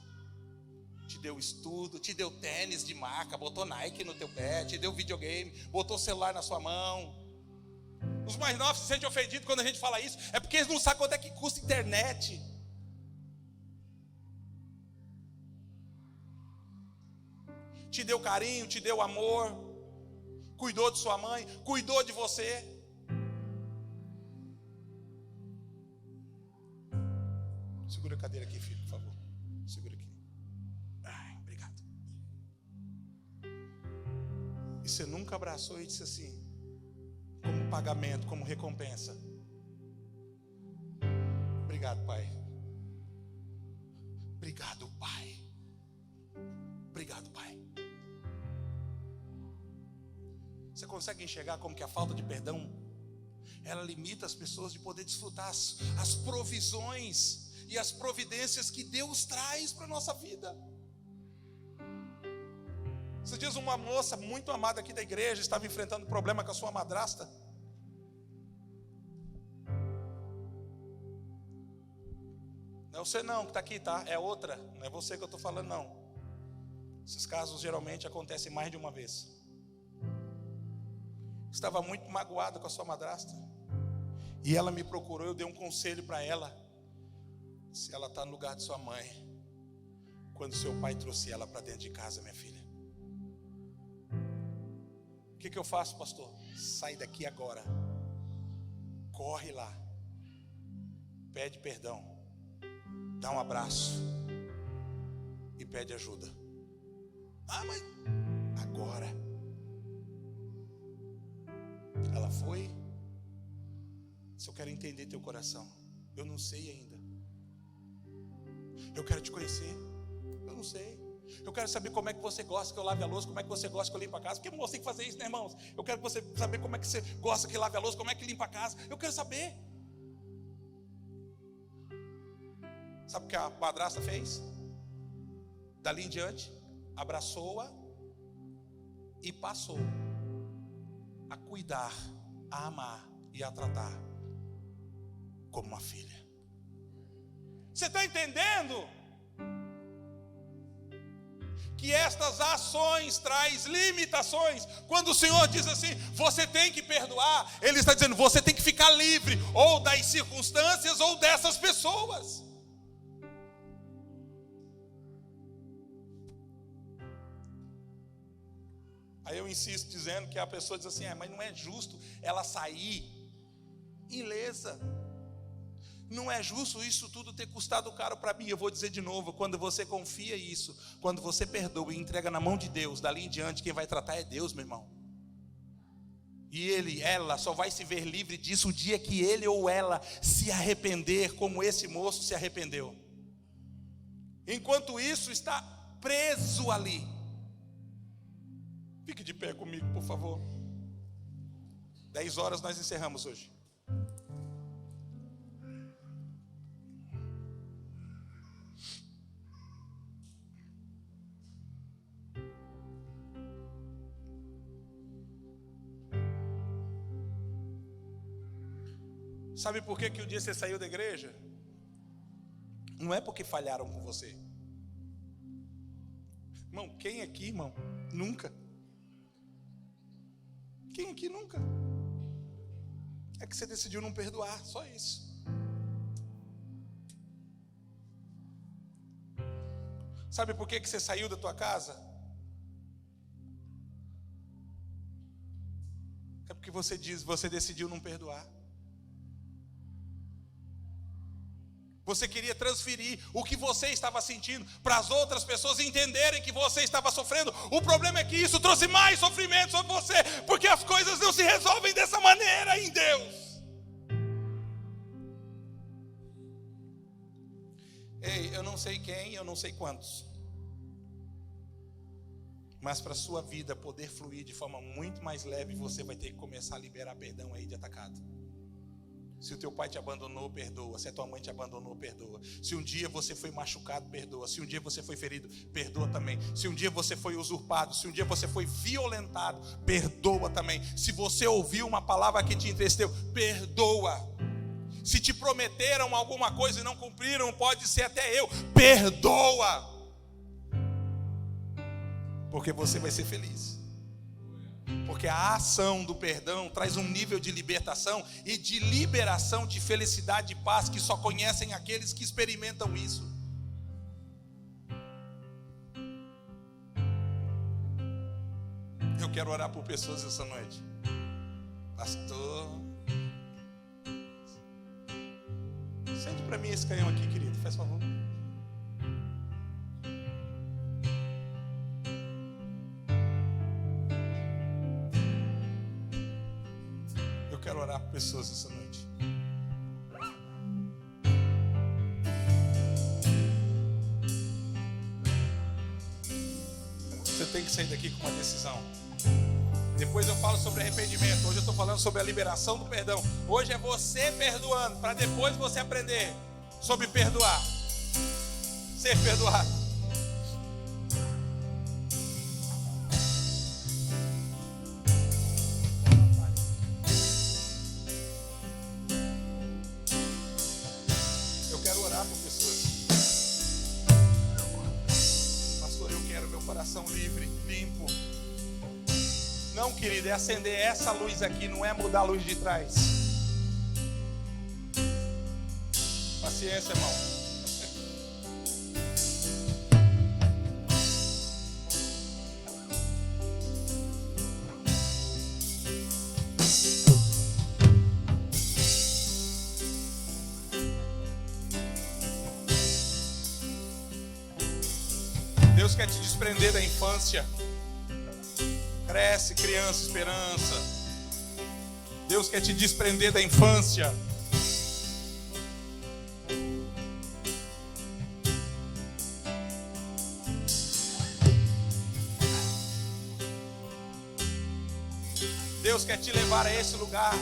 Te deu estudo, te deu tênis de marca, botou Nike no teu pé, te deu videogame, botou celular na sua mão. Os mais novos se sentem ofendidos quando a gente fala isso. É porque eles não sabem quanto é que custa a internet. Te deu carinho, te deu amor, cuidou de sua mãe, cuidou de você. Segura a cadeira aqui, filho, por favor. Segura aqui. Ai, obrigado. E você nunca abraçou e disse assim, como pagamento, como recompensa: obrigado, pai. Obrigado, pai. Obrigado, pai. Você consegue enxergar como que a falta de perdão, ela limita as pessoas de poder desfrutar as provisões e as providências que Deus traz para a nossa vida? Esses dias uma moça muito amada aqui da igreja estava enfrentando um problema com a sua madrasta. Não é você não que está aqui, tá? É outra, não é você que eu estou falando não. Esses casos geralmente acontecem mais de uma vez. Estava muito magoada com a sua madrasta. E ela me procurou, eu dei um conselho para ela. Se ela está no lugar de sua mãe, quando seu pai trouxe ela para dentro de casa, minha filha, o que eu faço, pastor? Sai daqui agora, corre lá, pede perdão, dá um abraço e pede ajuda. Ah, mas agora. Ela foi. Se eu quero entender teu coração, eu não sei ainda. Eu quero te conhecer, eu não sei. Eu quero saber como é que você gosta que eu lave a louça, como é que você gosta que eu limpe a casa. Porque moço tem que fazer isso, né, irmãos? Eu quero você saber como é que você gosta que lave a louça, como é que limpa a casa. Eu quero saber. Sabe o que a madrasta fez? Dali em diante, abraçou-a e passou a cuidar, a amar e a tratar como uma filha. Você está entendendo? Que estas ações traz limitações. Quando o Senhor diz assim, você tem que perdoar, Ele está dizendo, você tem que ficar livre, ou das circunstâncias, ou dessas pessoas. Aí eu insisto dizendo que a pessoa diz assim, mas não é justo ela sair ilesa. Não é justo isso tudo ter custado caro para mim. Eu vou dizer de novo, quando você confia isso, quando você perdoa e entrega na mão de Deus, dali em diante quem vai tratar é Deus, meu irmão. E ela só vai se ver livre disso o dia que ele ou ela se arrepender, como esse moço se arrependeu. Enquanto isso está preso ali. Fique de pé comigo, por favor. 10 horas nós encerramos hoje. Sabe por que o dia você saiu da igreja? Não é porque falharam com você. Irmão, quem aqui, irmão? Nunca. Quem aqui nunca? É que você decidiu não perdoar, só isso. Sabe por que você saiu da tua casa? É porque você decidiu não perdoar. Você queria transferir o que você estava sentindo para as outras pessoas entenderem que você estava sofrendo. O problema é que isso trouxe mais sofrimento sobre você, porque as coisas não se resolvem dessa maneira em Deus. Ei, eu não sei quem, eu não sei quantos, mas para a sua vida poder fluir de forma muito mais leve, você vai ter que começar a liberar perdão aí de atacado. Se o teu pai te abandonou, perdoa. Se a tua mãe te abandonou, perdoa. Se um dia você foi machucado, perdoa. Se um dia você foi ferido, perdoa também. Se um dia você foi usurpado, se um dia você foi violentado, perdoa também. Se você ouviu uma palavra que te entristeceu, perdoa. Se te prometeram alguma coisa e não cumpriram, pode ser até eu, perdoa. Porque você vai ser feliz. Porque a ação do perdão traz um nível de libertação e de liberação de felicidade e paz que só conhecem aqueles que experimentam isso. Eu quero orar por pessoas essa noite. Pastor, sente para mim esse canhão aqui, querido, faz favor. Quero orar por pessoas essa noite. Você tem que sair daqui com uma decisão. Depois eu falo sobre arrependimento. Hoje eu estou falando sobre a liberação do perdão. Hoje é você perdoando, para depois você aprender sobre perdoar. Ser perdoado. Querido, é acender essa luz aqui, não é mudar a luz de trás. Paciência, irmão. Deus quer te desprender da infância. Cresce, criança, esperança. Deus quer te desprender da infância. Deus quer te levar a esse lugar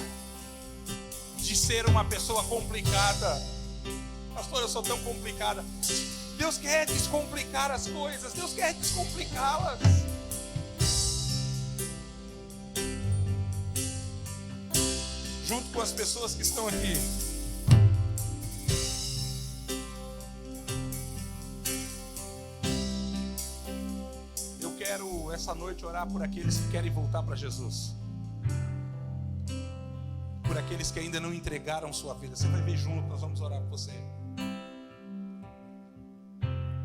de ser uma pessoa complicada. Pastor, eu sou tão complicada. Deus quer descomplicar as coisas. Deus quer descomplicá-las. Junto com as pessoas que estão aqui. Eu quero essa noite orar por aqueles que querem voltar para Jesus. Por aqueles que ainda não entregaram sua vida. Você vai ver junto, nós vamos orar por você.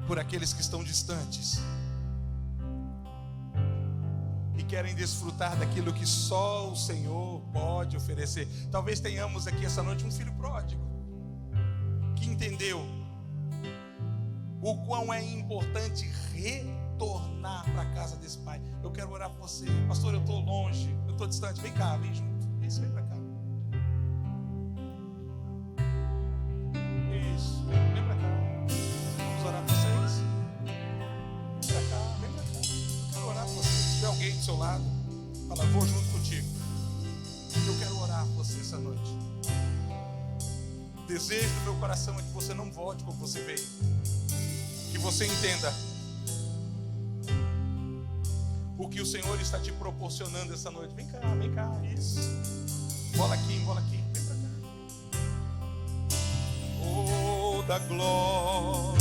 Por aqueles que estão distantes. E querem desfrutar daquilo que só o Senhor pode oferecer. Talvez tenhamos aqui essa noite um filho pródigo que entendeu o quão é importante retornar para a casa desse pai. Eu quero orar por você. Pastor, eu estou longe, eu estou distante. Vem cá, vem junto. Isso, vem para cá. Isso, vem para cá. Vamos orar por vocês. Vem para cá, vem para cá. Eu quero orar por você. Se tiver alguém do seu lado, fala, vou junto contigo. Eu quero orar por você essa noite. O desejo do meu coração é que você não volte como você veio. Que você entenda o que o Senhor está te proporcionando essa noite. Vem cá, isso. Bola aqui, vem pra cá. Oh, da glória.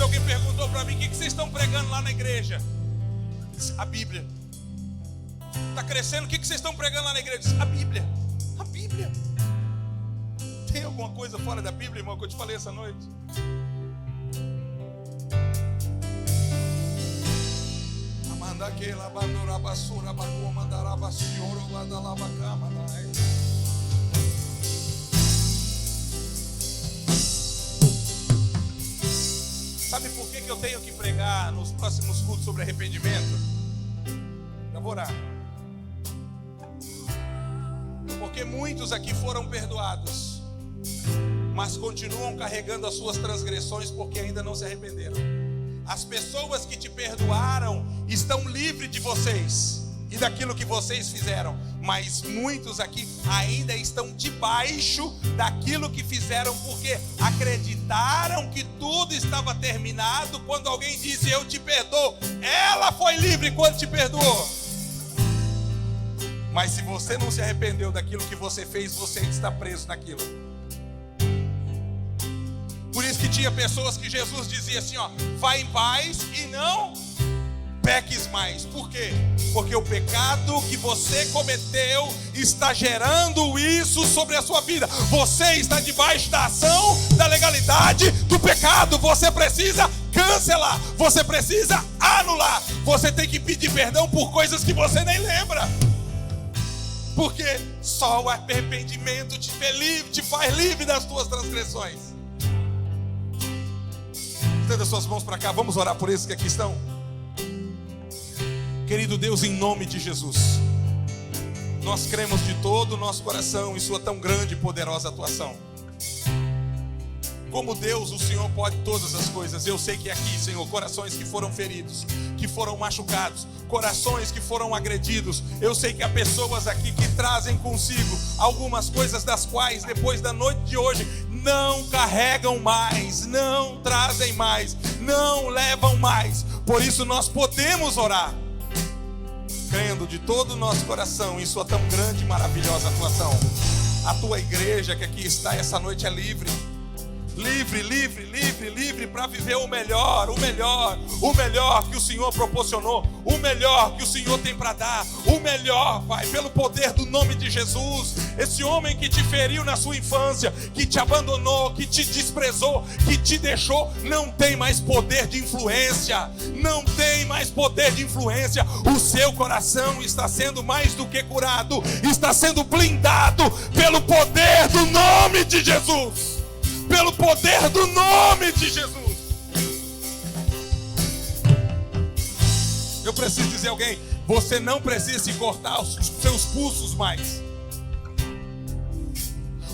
Alguém perguntou para mim: o que vocês estão pregando lá na igreja? A Bíblia. Está crescendo, o que vocês estão pregando lá na igreja? A Bíblia. A Bíblia. Tem alguma coisa fora da Bíblia, irmão, que eu te falei essa noite? Daquela bandura basura bagua mandaraba senhor badalaba cama. Sabe por que eu tenho que pregar nos próximos cultos sobre arrependimento? Eu vou orar. Porque muitos aqui foram perdoados, mas continuam carregando as suas transgressões porque ainda não se arrependeram. As pessoas que te perdoaram estão livres de vocês e daquilo que vocês fizeram, mas muitos aqui ainda estão debaixo daquilo que fizeram, porque acreditaram que tudo estava terminado quando alguém disse eu te perdoo. Ela foi livre quando te perdoou. Mas se você não se arrependeu daquilo que você fez, você ainda está preso naquilo. Por isso que tinha pessoas que Jesus dizia assim, ó, vai em paz e não peques mais. Por quê? Porque o pecado que você cometeu está gerando isso sobre a sua vida. Você está debaixo da ação da legalidade do pecado. Você precisa cancelar, você precisa anular. Você tem que pedir perdão por coisas que você nem lembra. Porque só o arrependimento te faz livre das tuas transgressões. Estenda suas mãos para cá, vamos orar por esses que aqui estão. Querido Deus, em nome de Jesus, nós cremos de todo o nosso coração em sua tão grande e poderosa atuação. Como Deus, o Senhor pode todas as coisas. Eu sei que aqui, Senhor, corações que foram feridos, que foram machucados, corações que foram agredidos. Eu sei que há pessoas aqui que trazem consigo algumas coisas das quais, depois da noite de hoje, não carregam mais, não trazem mais, não levam mais. Por isso nós podemos orar, crendo de todo o nosso coração em sua tão grande e maravilhosa atuação. A tua igreja que aqui está essa noite é livre. Livre para viver o melhor que o Senhor proporcionou, o melhor que o Senhor tem para dar, o melhor, Pai, pelo poder do nome de Jesus. Esse homem que te feriu na sua infância, que te abandonou, que te desprezou, que te deixou, não tem mais poder de influência, não tem mais poder de influência. O seu coração está sendo mais do que curado, está sendo blindado pelo poder do nome de Jesus. Pelo poder do nome de Jesus. Eu preciso dizer a alguém, você não precisa se cortar os seus pulsos mais.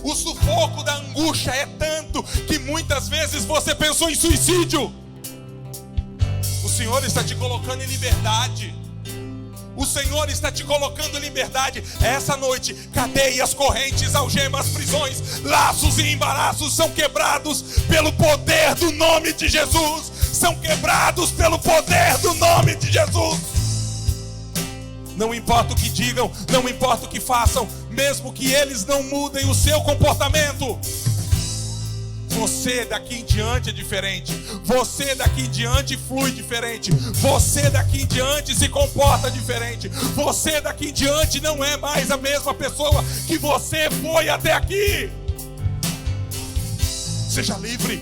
O sufoco da angústia é tanto que muitas vezes você pensou em suicídio. O Senhor está te colocando em liberdade. O Senhor está te colocando em liberdade. Essa noite, cadeias, correntes, algemas, prisões, laços e embaraços são quebrados pelo poder do nome de Jesus. São quebrados pelo poder do nome de Jesus. Não importa o que digam, não importa o que façam, mesmo que eles não mudem o seu comportamento, você daqui em diante é diferente. Você daqui em diante flui diferente. Você daqui em diante se comporta diferente. Você daqui em diante não é mais a mesma pessoa que você foi até aqui. Seja livre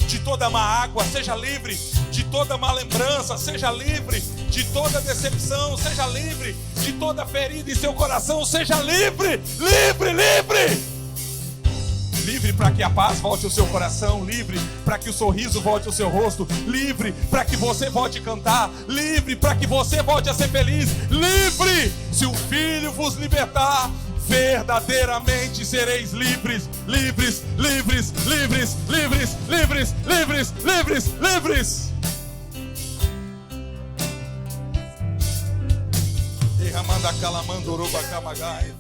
de toda má água. Seja livre de toda má lembrança. Seja livre de toda decepção. Seja livre de toda ferida em seu coração. Seja livre, livre. Livre para que a paz volte ao seu coração. Livre para que o sorriso volte ao seu rosto. Livre para que você volte a cantar. Livre para que você volte a ser feliz. Livre, se o Filho vos libertar, verdadeiramente sereis livres. Livres. Derramanda calamandoroba camagai.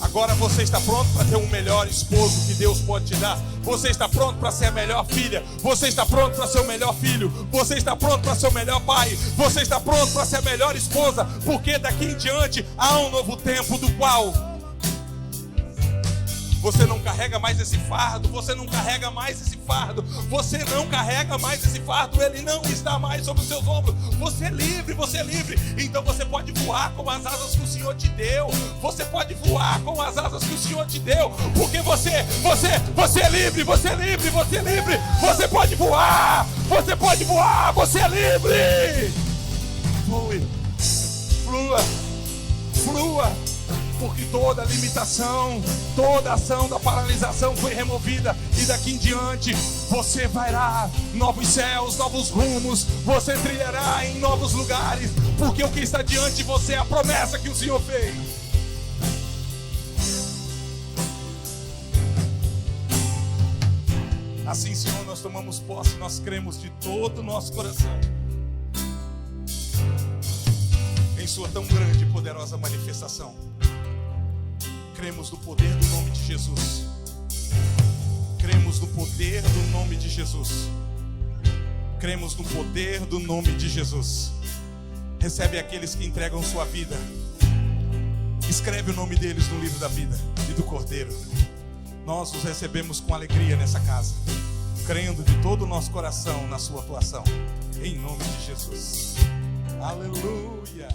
Agora você está pronto para ter um melhor esposo que Deus pode te dar. Você está pronto para ser a melhor filha. Você está pronto para ser o melhor filho. Você está pronto para ser o melhor pai. Você está pronto para ser a melhor esposa. Porque daqui em diante há um novo tempo do qual Você não carrega mais esse fardo, você não carrega mais esse fardo, você não carrega mais esse fardo, ele não está mais sobre os seus ombros. Você é livre, então você pode voar com as asas que o Senhor te deu. Você pode voar com as asas que o Senhor te deu, porque você é livre, você é livre, você é livre. Você pode voar, você é livre. Voe, flua, porque toda limitação, toda ação da paralisação foi removida, e daqui em diante você verá novos céus, novos rumos, você trilhará em novos lugares, porque o que está diante de você é a promessa que o Senhor fez. Assim, Senhor, nós tomamos posse, nós cremos de todo o nosso coração em sua tão grande e poderosa manifestação. Cremos no poder do nome de Jesus. Cremos no poder do nome de Jesus. Cremos no poder do nome de Jesus. Recebe aqueles que entregam sua vida. Escreve o nome deles no livro da vida e do Cordeiro. Nós os recebemos com alegria nessa casa, crendo de todo o nosso coração na sua atuação. Em nome de Jesus. Aleluia.